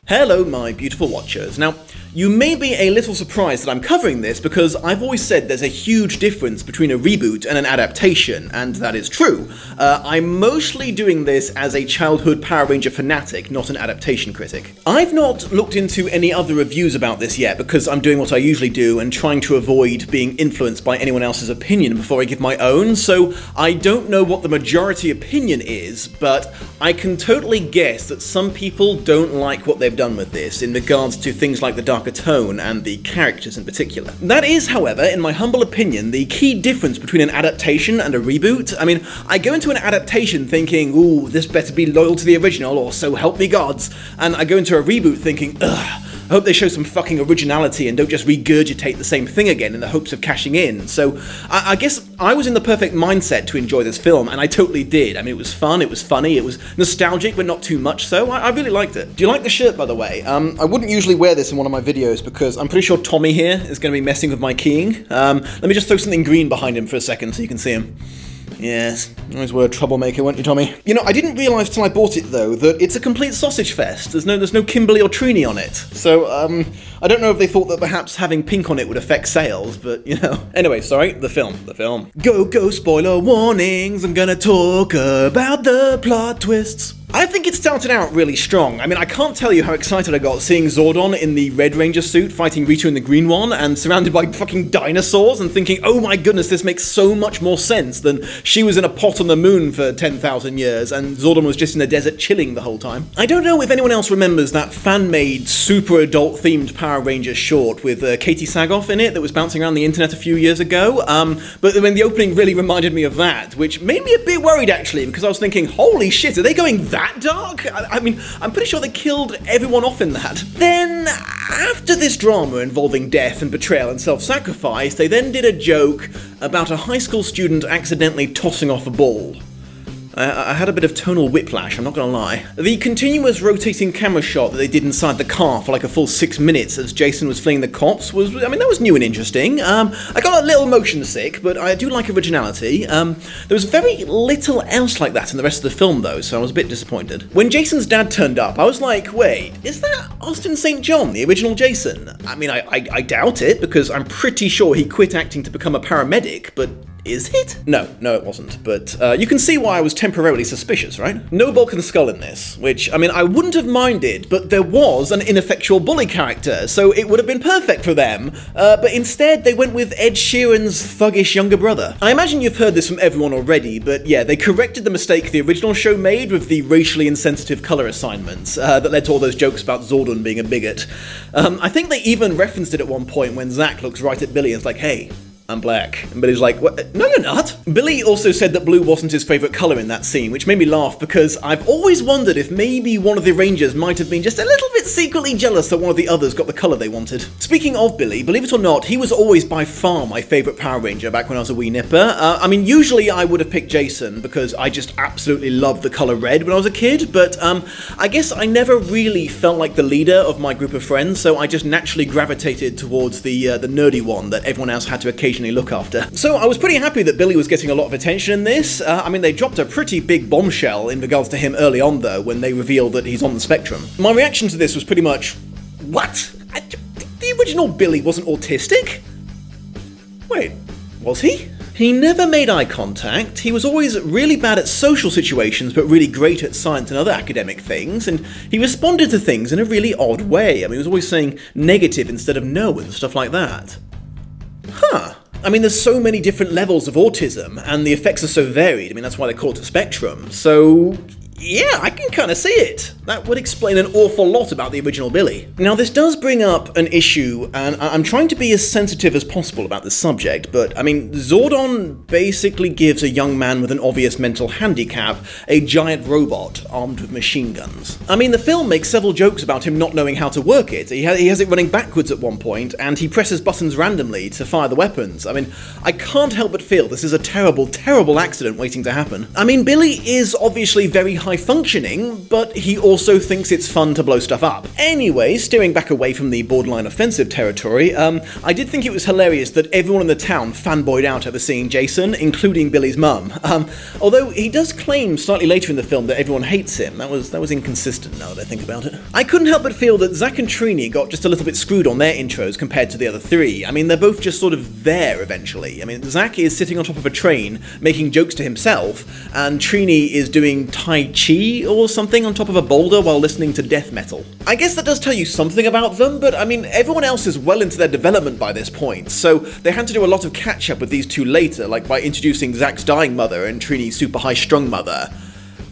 Hello my beautiful watchers. Now, you may be a little surprised that I'm covering this because I've always said there's a huge difference between a reboot and an adaptation, and that is true. I'm mostly doing this as a childhood Power Ranger fanatic, not an adaptation critic. I've not looked into any other reviews about this yet because I'm doing what I usually do and trying to avoid being influenced by anyone else's opinion before I give my own, so I don't know what the majority opinion is, but I can totally guess that some people don't like what they've done with this in regards to things like the darker tone and the characters in particular. That is, however, in my humble opinion, the key difference between an adaptation and a reboot. I mean, I go into an adaptation thinking, ooh, this better be loyal to the original or so help me gods, and I go into a reboot thinking, ugh, I hope they show some fucking originality and don't just regurgitate the same thing again in the hopes of cashing in. So I guess I was in the perfect mindset to enjoy this film, and I totally did. I mean, it was fun, it was funny, it was nostalgic, but not too much so. I really liked it. Do you like the shirt, by the way? I wouldn't usually wear this in one of my videos because I'm pretty sure Tommy here is going to be messing with my keying. Let me just throw something green behind him for a second so you can see him. Yes, always were a troublemaker, weren't you, Tommy? You know, I didn't realise till I bought it, though, that it's a complete sausage fest. There's no Kimberly or Trini on it. So, I don't know if they thought that perhaps having pink on it would affect sales, but, you know. Anyway, sorry, the film. Go, spoiler warnings, I'm gonna talk about the plot twists. I think it started out really strong. I mean, I can't tell you how excited I got seeing Zordon in the Red Ranger suit fighting Rita in the green one and surrounded by fucking dinosaurs and thinking, oh my goodness, this makes so much more sense than she was in a pot on the moon for 10,000 years and Zordon was just in the desert chilling the whole time. I don't know if anyone else remembers that fan-made, super adult-themed Power Rangers short with Katie Sagoff in it that was bouncing around the internet a few years ago, but I mean, the opening really reminded me of that, which made me a bit worried actually, because I was thinking, holy shit, are they going that dark? I mean, I'm pretty sure they killed everyone off in that. Then, after this drama involving death and betrayal and self-sacrifice, they then did a joke about a high school student accidentally tossing off a ball. I had a bit of tonal whiplash, I'm not gonna lie. The continuous rotating camera shot that they did inside the car for like a full 6 minutes as Jason was fleeing the cops was, I mean, that was new and interesting. I got a little motion sick, but I do like originality. There was very little else like that in the rest of the film though, so I was a bit disappointed. When Jason's dad turned up, I was like, wait, is that Austin St. John, the original Jason? I mean, I doubt it, because I'm pretty sure he quit acting to become a paramedic, but is it? No, it wasn't, but you can see why I was temporarily suspicious, right? No Bulk and Skull in this, which, I mean, I wouldn't have minded, but there was an ineffectual bully character, so it would have been perfect for them, but instead they went with Ed Sheeran's thuggish younger brother. I imagine you've heard this from everyone already, but yeah, they corrected the mistake the original show made with the racially insensitive colour assignments that led to all those jokes about Zordon being a bigot. I think they even referenced it at one point when Zach looks right at Billy and is like, hey, I'm black. And Billy's like, what? No, you're not. Billy also said that blue wasn't his favourite colour in that scene, which made me laugh because I've always wondered if maybe one of the Rangers might have been just a little bit secretly jealous that one of the others got the colour they wanted. Speaking of Billy, believe it or not, he was always by far my favourite Power Ranger back when I was a wee nipper. I mean, usually I would have picked Jason because I just absolutely loved the colour red when I was a kid, but I guess I never really felt like the leader of my group of friends, so I just naturally gravitated towards the nerdy one that everyone else had to occasionally look after. So I was pretty happy that Billy was getting a lot of attention in this. I mean, they dropped a pretty big bombshell in regards to him early on though, when they revealed that he's on the spectrum. My reaction to this was pretty much, what? The original Billy wasn't autistic? Wait, was he? He never made eye contact, he was always really bad at social situations but really great at science and other academic things, and he responded to things in a really odd way. I mean, he was always saying negative instead of no and stuff like that. Huh. I mean, there's so many different levels of autism, and the effects are so varied. I mean, that's why they call it a spectrum. So, yeah, I can kind of see it. That would explain an awful lot about the original Billy. Now, this does bring up an issue, and I'm trying to be as sensitive as possible about this subject, but, I mean, Zordon basically gives a young man with an obvious mental handicap a giant robot armed with machine guns. I mean, the film makes several jokes about him not knowing how to work it. He has it running backwards at one point, and he presses buttons randomly to fire the weapons. I mean, I can't help but feel this is a terrible, terrible accident waiting to happen. I mean, Billy is obviously very high functioning, but he also thinks it's fun to blow stuff up. Anyway, steering back away from the borderline offensive territory, I did think it was hilarious that everyone in the town fanboyed out over seeing Jason, including Billy's mum. Although he does claim slightly later in the film that everyone hates him. That was inconsistent now that I think about it. I couldn't help but feel that Zach and Trini got just a little bit screwed on their intros compared to the other three. I mean, they're both just sort of there eventually. I mean, Zach is sitting on top of a train making jokes to himself, and Trini is doing Tai Chi or something on top of a boulder while listening to death metal. I guess that does tell you something about them, but I mean, everyone else is well into their development by this point, so they had to do a lot of catch up with these two later, like by introducing Zach's dying mother and Trini's super high-strung mother.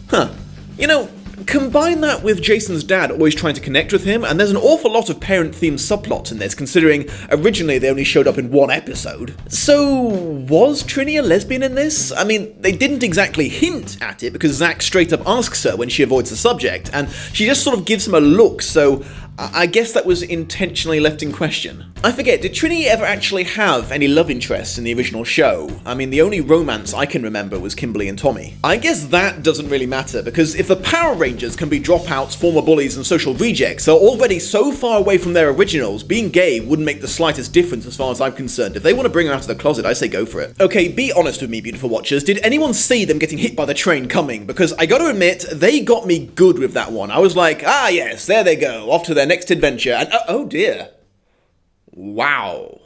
Huh. You know, combine that with Jason's dad always trying to connect with him, and there's an awful lot of parent-themed subplots in this, considering originally they only showed up in one episode. So, was Trini a lesbian in this? I mean, they didn't exactly hint at it, because Zach straight up asks her when she avoids the subject, and she just sort of gives him a look, so I guess that was intentionally left in question. I forget, did Trini ever actually have any love interests in the original show? I mean, the only romance I can remember was Kimberly and Tommy. I guess that doesn't really matter, because if the Power Rangers can be dropouts, former bullies, and social rejects, they're already so far away from their originals, being gay wouldn't make the slightest difference as far as I'm concerned. If they want to bring her out of the closet, I say go for it. Okay, be honest with me, beautiful watchers, did anyone see them getting hit by the train coming? Because I gotta admit, they got me good with that one. I was like, ah yes, there they go, off to their next adventure, and oh dear. Wow.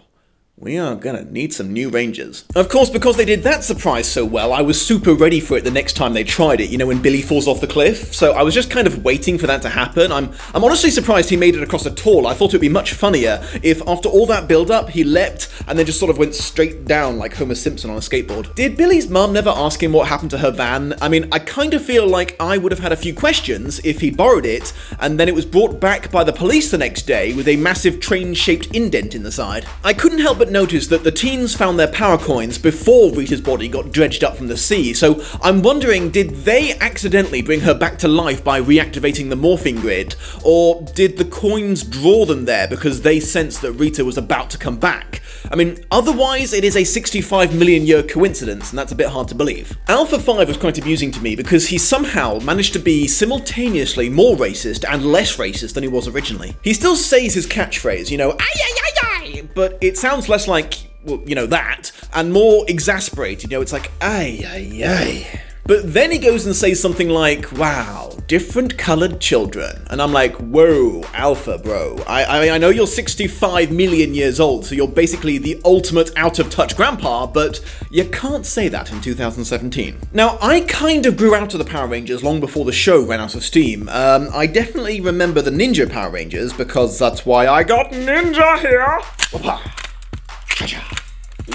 We are gonna need some new Rangers. Of course, because they did that surprise so well, I was super ready for it the next time they tried it, you know, when Billy falls off the cliff. So I was just kind of waiting for that to happen. I'm honestly surprised he made it across at all. I thought it would be much funnier if, after all that build-up, he leapt and then just sort of went straight down like Homer Simpson on a skateboard. Did Billy's mum never ask him what happened to her van? I mean, I kind of feel like I would have had a few questions if he borrowed it, and then it was brought back by the police the next day with a massive train-shaped indent in the side. I couldn't help but noticed that the teens found their power coins before Rita's body got dredged up from the sea, so I'm wondering, did they accidentally bring her back to life by reactivating the morphing grid, or did the coins draw them there because they sensed that Rita was about to come back? I mean, otherwise it is a 65 million year coincidence, and that's a bit hard to believe. Alpha 5 was quite amusing to me because he somehow managed to be simultaneously more racist and less racist than he was originally. He still says his catchphrase, you know, ay ay ay ay, but it sounds less like, well, you know, that, and more exasperated, you know, it's like, ay, ay, ay. But then he goes and says something like, wow, different colored children. And I'm like, whoa, Alpha, bro. I know you're 65 million years old, so you're basically the ultimate out-of-touch grandpa, but you can't say that in 2017. Now, I kind of grew out of the Power Rangers long before the show ran out of steam. I definitely remember the Ninja Power Rangers, because that's why I got Ninja here.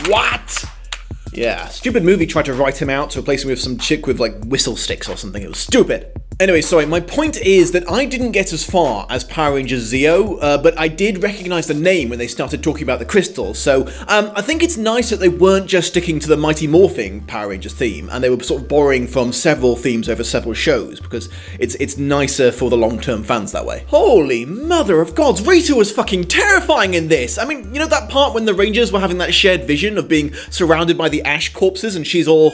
What? Yeah, stupid movie tried to write him out to replace him with some chick with like whistle sticks or something. It was stupid. Anyway, sorry, my point is that I didn't get as far as Power Rangers Zeo, but I did recognize the name when they started talking about the crystals, so I think it's nice that they weren't just sticking to the Mighty Morphing Power Rangers theme, and they were sort of borrowing from several themes over several shows, because it's nicer for the long-term fans that way. Holy mother of gods, Rita was fucking terrifying in this! I mean, you know that part when the Rangers were having that shared vision of being surrounded by the ash corpses and she's all...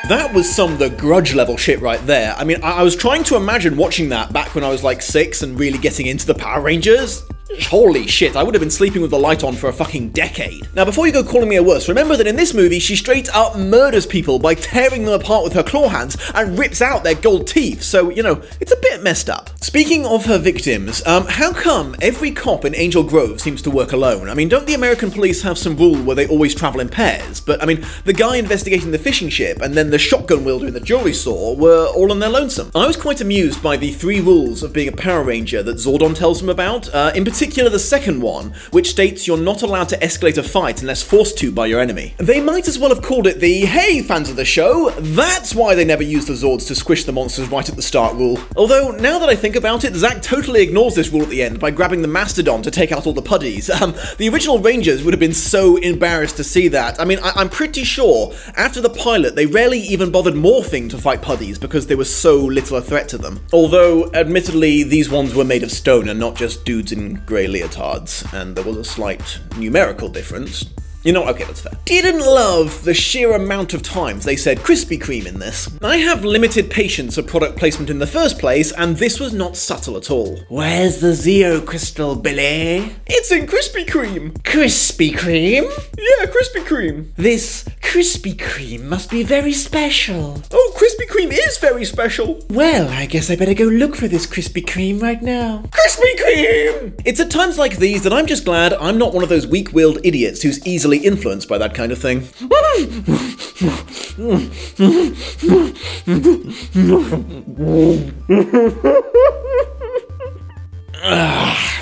That was some of the Grudge level shit right there. I mean, I was trying to imagine watching that back when I was like 6 and really getting into the Power Rangers. Holy shit, I would have been sleeping with the light on for a fucking decade. Now, before you go calling me a wuss, remember that in this movie, she straight up murders people by tearing them apart with her claw hands and rips out their gold teeth, so, you know, it's a bit messed up. Speaking of her victims, how come every cop in Angel Grove seems to work alone? I mean, don't the American police have some rule where they always travel in pairs? But, I mean, the guy investigating the fishing ship and then the shotgun wielder in the jewelry store were all on their lonesome. I was quite amused by the 3 rules of being a Power Ranger that Zordon tells them about, in particular the second one, which states you're not allowed to escalate a fight unless forced to by your enemy. They might as well have called it the, hey fans of the show, that's why they never used the Zords to squish the monsters right at the start rule. Although, now that I think about it, Zack totally ignores this rule at the end by grabbing the Mastodon to take out all the puddies. The original Rangers would have been so embarrassed to see that. I mean, I'm pretty sure after the pilot, they rarely even bothered morphing to fight puddies because they were so little a threat to them. Although, admittedly, these ones were made of stone and not just dudes in grey leotards, and there was a slight numerical difference. You know, okay, that's fair. Didn't love the sheer amount of times they said Krispy Kreme in this. I have limited patience for product placement in the first place, and this was not subtle at all. Where's the Zeo crystal, Billy? It's in Krispy Kreme. Krispy Kreme? Yeah, Krispy Kreme. This Krispy Kreme must be very special. Oh, Krispy Kreme is very special. Well, I guess I better go look for this Krispy Kreme right now. Krispy Kreme! It's at times like these that I'm just glad I'm not one of those weak-willed idiots who's easily influenced by that kind of thing.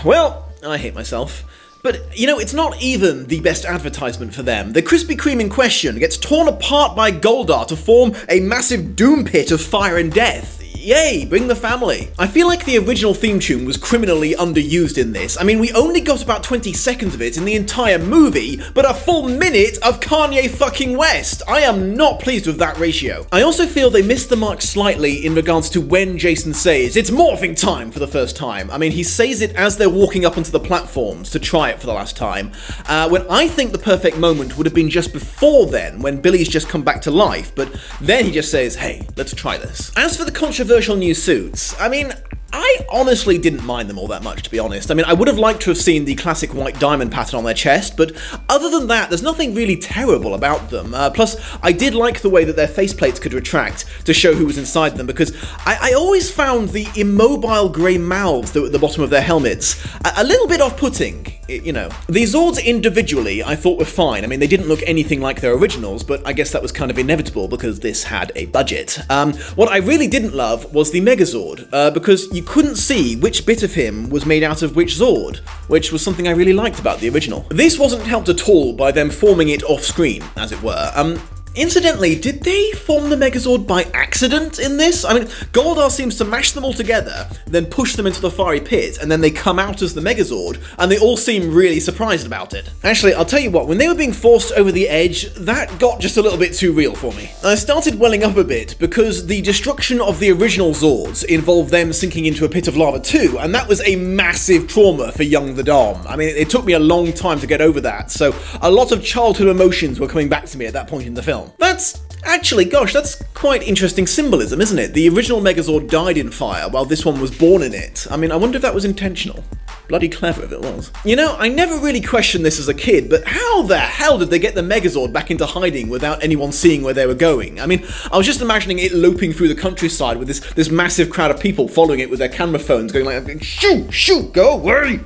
Well, I hate myself. But, you know, it's not even the best advertisement for them. The Krispy Kreme in question gets torn apart by Goldar to form a massive doom pit of fire and death. Yay, bring the family. I feel like the original theme tune was criminally underused in this. I mean, we only got about 20 seconds of it in the entire movie, but a full minute of Kanye fucking West. I am not pleased with that ratio. I also feel they missed the mark slightly in regards to when Jason says, "It's morphing time," for the first time. I mean, he says it as they're walking up onto the platforms to try it for the last time, when I think the perfect moment would have been just before then, when Billy's just come back to life, but then he just says, "Hey, let's try this." As for the controversial new suits, I mean, I honestly didn't mind them all that much, to be honest. I mean, I would have liked to have seen the classic white diamond pattern on their chest, but other than that, there's nothing really terrible about them. Plus, I did like the way that their faceplates could retract to show who was inside them, because I always found the immobile grey mouths that were at the bottom of their helmets a little bit off-putting, you know. The Zords individually I thought were fine. I mean, they didn't look anything like their originals, but I guess that was kind of inevitable because this had a budget. What I really didn't love was the Megazord, because you couldn't see which bit of him was made out of which Zord, which was something I really liked about the original. This wasn't helped at all by them forming it off-screen, as it were. Incidentally, did they form the Megazord by accident in this? I mean, Goldar seems to mash them all together, then push them into the fiery pit, and then they come out as the Megazord, and they all seem really surprised about it. Actually, I'll tell you what, when they were being forced over the edge, that got just a little bit too real for me. I started welling up a bit, because the destruction of the original Zords involved them sinking into a pit of lava too, and that was a massive trauma for young the Dom. I mean, it took me a long time to get over that, so a lot of childhood emotions were coming back to me at that point in the film. That's actually, gosh, that's quite interesting symbolism, isn't it? The original Megazord died in fire, while this one was born in it. I mean, I wonder if that was intentional. Bloody clever if it was. You know, I never really questioned this as a kid, but how the hell did they get the Megazord back into hiding without anyone seeing where they were going? I mean, I was just imagining it loping through the countryside with this massive crowd of people following it with their camera phones going like, "Shoot, shoot, go away!"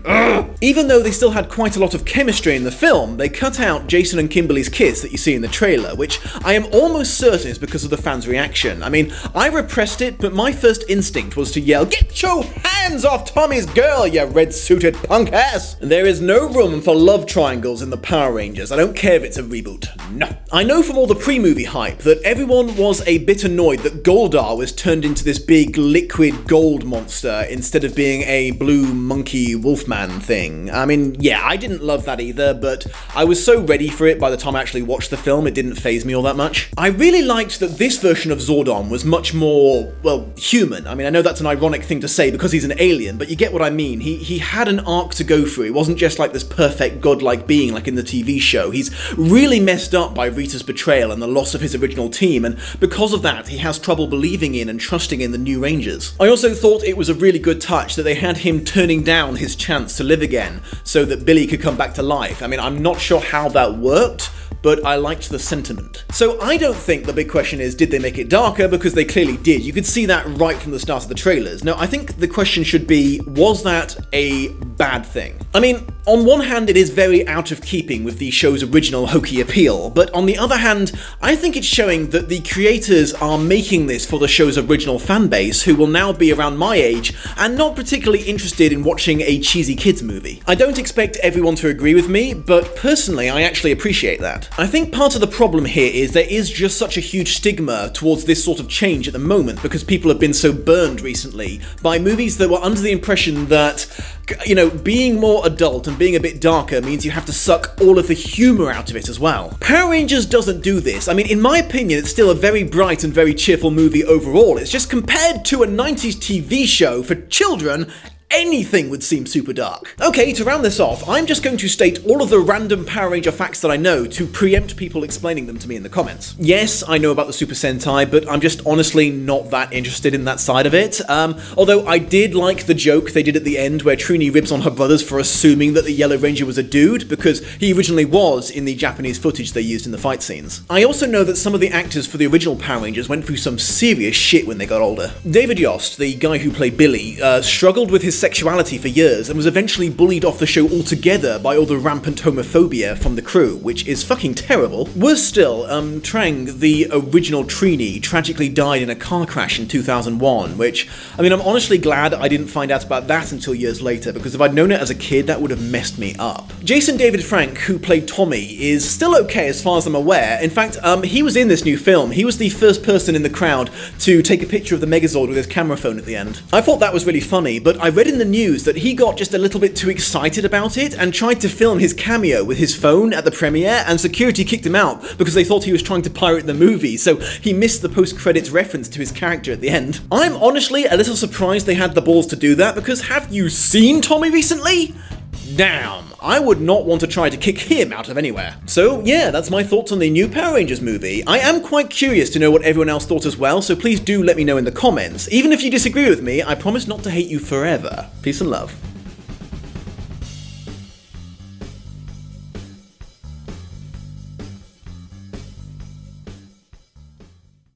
Even though they still had quite a lot of chemistry in the film, they cut out Jason and Kimberly's kiss that you see in the trailer, which I am almost certain is because of the fans' reaction. I mean, I repressed it, but my first instinct was to yell, "Get your hands off Tommy's girl, you red-suited punk ass!" There is no room for love triangles in the Power Rangers. I don't care if it's a reboot. No. I know from all the pre-movie hype that everyone was a bit annoyed that Goldar was turned into this big liquid gold monster instead of being a blue monkey wolfman thing. I mean, yeah, I didn't love that either, but I was so ready for it by the time I actually watched the film, it didn't faze me all that much. I really liked that this version of Zordon was much more, well, human. I mean, I know that's an ironic thing to say because he's an alien, but you get what I mean. He had an arc to go through. He wasn't just like this perfect godlike being like in the TV show. He's really messed up by Rita's betrayal and the loss of his original team, and because of that, he has trouble believing in and trusting in the new Rangers. I also thought it was a really good touch that they had him turning down his chance to live again so that Billy could come back to life. I mean, I'm not sure how that worked, but I liked the sentiment. So I don't think the big question is, did they make it darker? Because they clearly did. You could see that right from the start of the trailers. Now, I think the question should be, was that a bad thing? I mean, on one hand, it is very out of keeping with the show's original hokey appeal, but on the other hand, I think it's showing that the creators are making this for the show's original fan base, who will now be around my age and not particularly interested in watching a cheesy kids movie. I don't expect everyone to agree with me, but personally, I actually appreciate that. I think part of the problem here is there is just such a huge stigma towards this sort of change at the moment because people have been so burned recently by movies that were under the impression that, you know, being more adult and being a bit darker means you have to suck all of the humour out of it as well. Power Rangers doesn't do this. I mean, in my opinion, it's still a very bright and very cheerful movie overall. It's just compared to a 90s TV show for children, anything would seem super dark. Okay, to round this off, I'm just going to state all of the random Power Ranger facts that I know to preempt people explaining them to me in the comments. Yes, I know about the Super Sentai, but I'm just honestly not that interested in that side of it. Although I did like the joke they did at the end where Trini ribs on her brothers for assuming that the Yellow Ranger was a dude, because he originally was in the Japanese footage they used in the fight scenes. I also know that some of the actors for the original Power Rangers went through some serious shit when they got older. David Yost, the guy who played Billy, struggled with his sexuality for years and was eventually bullied off the show altogether by all the rampant homophobia from the crew, which is fucking terrible. Worse still, Trang, the original Trini, tragically died in a car crash in 2001, which, I mean, I'm honestly glad I didn't find out about that until years later, because if I'd known it as a kid, that would have messed me up. Jason David Frank, who played Tommy, is still okay as far as I'm aware. In fact, he was in this new film. He was the first person in the crowd to take a picture of the Megazord with his camera phone at the end. I thought that was really funny, but I read in the news that he got just a little bit too excited about it and tried to film his cameo with his phone at the premiere, and security kicked him out because they thought he was trying to pirate the movie, so he missed the post-credits reference to his character at the end. I'm honestly a little surprised they had the balls to do that, because have you seen Tommy recently? Damn, I would not want to try to kick him out of anywhere. So yeah, that's my thoughts on the new Power Rangers movie. I am quite curious to know what everyone else thought as well, so please do let me know in the comments. Even if you disagree with me, I promise not to hate you forever. Peace and love.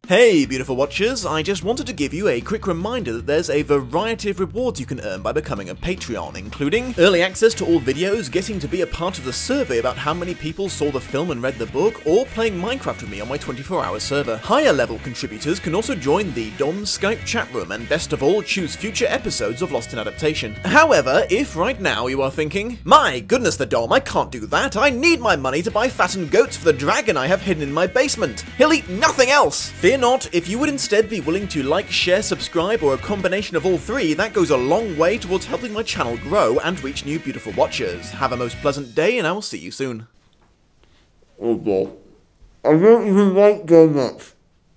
Hey beautiful watchers, I just wanted to give you a quick reminder that there's a variety of rewards you can earn by becoming a Patreon, including early access to all videos, getting to be a part of the survey about how many people saw the film and read the book, or playing Minecraft with me on my 24-hour server. Higher level contributors can also join the Dom Skype chat room, and best of all, choose future episodes of Lost in Adaptation. However, if right now you are thinking, my goodness the Dom, I can't do that, I need my money to buy fattened goats for the dragon I have hidden in my basement. He'll eat nothing else! Fear not, if you would instead be willing to like, share, subscribe, or a combination of all three, that goes a long way towards helping my channel grow and reach new beautiful watchers. Have a most pleasant day, and I will see you soon. Okay. I don't even like donuts.